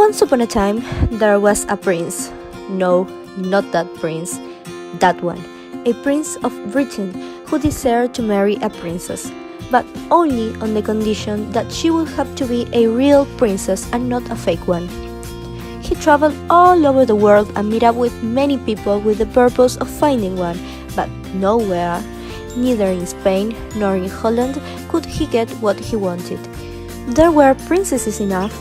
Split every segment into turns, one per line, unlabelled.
Once upon a time, there was a prince. No, not that prince. That one. A prince of Britain who desired to marry a princess, but only on the condition that she would have to be a real princess and not a fake one. He traveled all over the world and met up with many people with the purpose of finding one, but nowhere, neither in Spain nor in Holland, could he get what he wanted. There were princesses enough,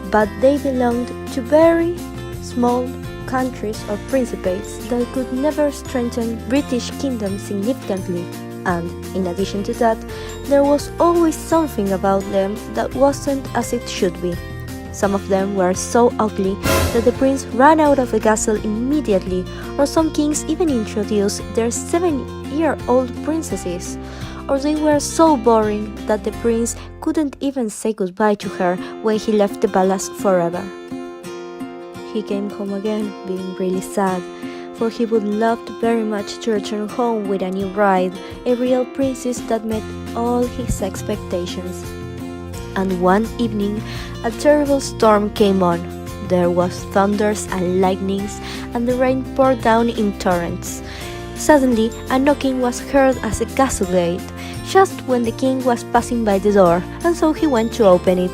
but they belonged to very small countries or principates that could never strengthen British kingdom significantly, and in addition to that, there was always something about them that wasn't as it should be. Some of them were so ugly that the prince ran out of the castle immediately, or some kings even introduced their 7-year-old princesses, or they were so boring that the prince couldn't even say goodbye to her when he left the palace forever. He came home again, being really sad, for he would loved very much to return home with a new bride, a real princess that met all his expectations. And one evening, a terrible storm came on. There was thunders and lightnings, and the rain poured down in torrents. Suddenly, a knocking was heard at the castle gate, just when the king was passing by the door, and so he went to open it.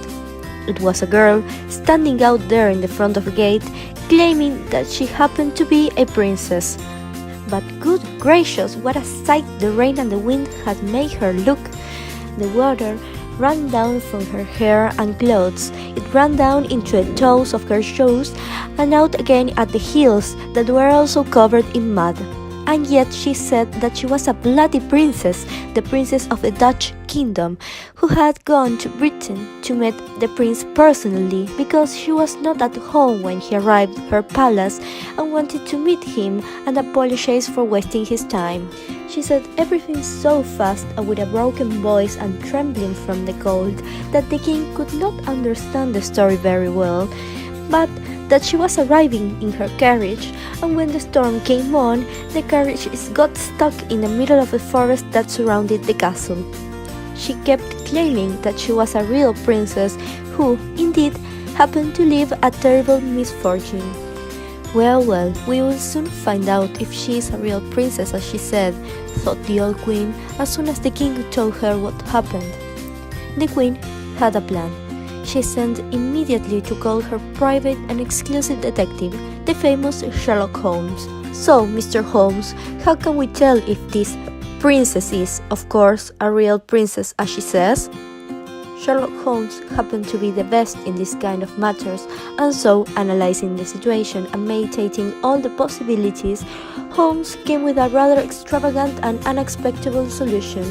It was a girl standing out there in the front of the gate, claiming that she happened to be a princess. But good gracious, what a sight the rain and the wind had made her look! The water ran down from her hair and clothes. It ran down into the toes of her shoes and out again at the heels that were also covered in mud. And yet she said that she was a bloody princess, the princess of the Dutch kingdom, who had gone to Britain to meet the prince personally because she was not at home when he arrived at her palace and wanted to meet him and apologize for wasting his time. She said everything so fast and with a broken voice and trembling from the cold that the king could not understand the story very well, but that she was arriving in her carriage, and when the storm came on, the carriage got stuck in the middle of the forest that surrounded the castle. She kept claiming that she was a real princess who, indeed, happened to live a terrible misfortune. Well, we will soon find out if she is a real princess as she said, thought the old queen as soon as the king told her what happened. The queen had a plan. She sent immediately to call her private and exclusive detective, the famous Sherlock Holmes. So, Mr. Holmes, how can we tell if this princess is, of course, a real princess as she says? Sherlock Holmes happened to be the best in this kind of matters, and so, analyzing the situation and meditating all the possibilities, Holmes came with a rather extravagant and unexpected solution.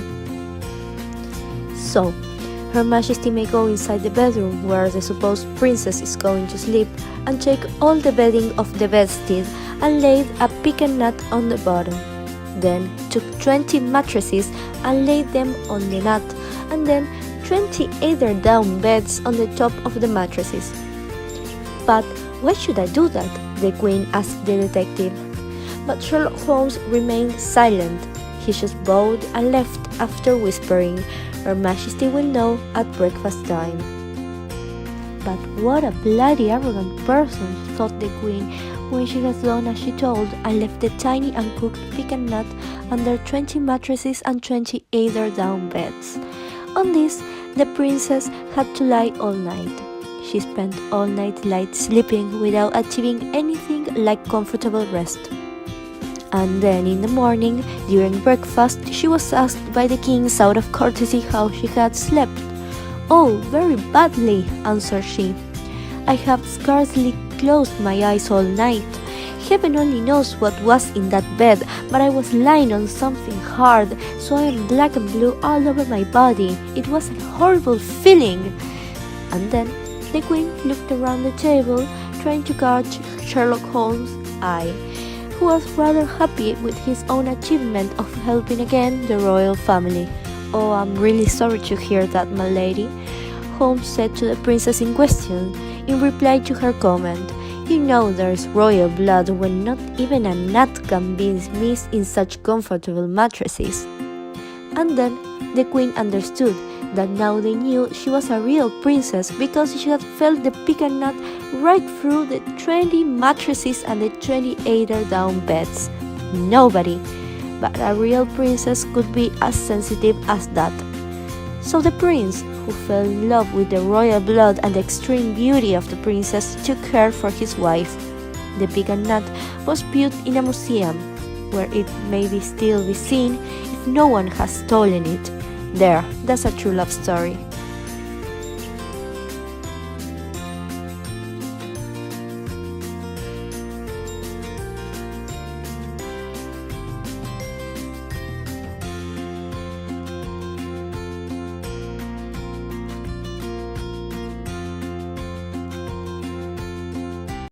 So, Her Majesty may go inside the bedroom where the supposed princess is going to sleep and take all the bedding off the bedstead and laid a pecan nut on the bottom. Then took 20 mattresses and laid them on the nut, and then 20 eider-down beds on the top of the mattresses. But why should I do that? The queen asked the detective. But Sherlock Holmes remained silent. He just bowed and left after whispering, "Her Majesty will know at breakfast time." But what a bloody arrogant person, thought the queen, when she had done as she told and left the tiny uncooked pecan nut under 20 mattresses and 20 eider-down beds. On this, the princess had to lie all night. She spent all night light sleeping without achieving anything like comfortable rest. And then in the morning, during breakfast, she was asked by the king out of courtesy how she had slept. "Oh, very badly," answered she. "I have scarcely closed my eyes all night. Heaven only knows what was in that bed, but I was lying on something hard, so I am black and blue all over my body. It was a horrible feeling." And then the queen looked around the table, trying to catch Sherlock Holmes' eye, who was rather happy with his own achievement of helping again the royal family. "Oh, I'm really sorry to hear that, my lady," Holmes said to the princess in question, in reply to her comment. "You know there's royal blood when not even a gnat can be missed in such comfortable mattresses." And then the queen understood that now they knew she was a real princess because she had felt the pecan nut right through the 20 mattresses and the 28 down beds. Nobody but a real princess could be as sensitive as that. So the prince, who fell in love with the royal blood and the extreme beauty of the princess, took her for his wife. The pig and nut was put in a museum, where it may still be seen if no one has stolen it. That's a true love story.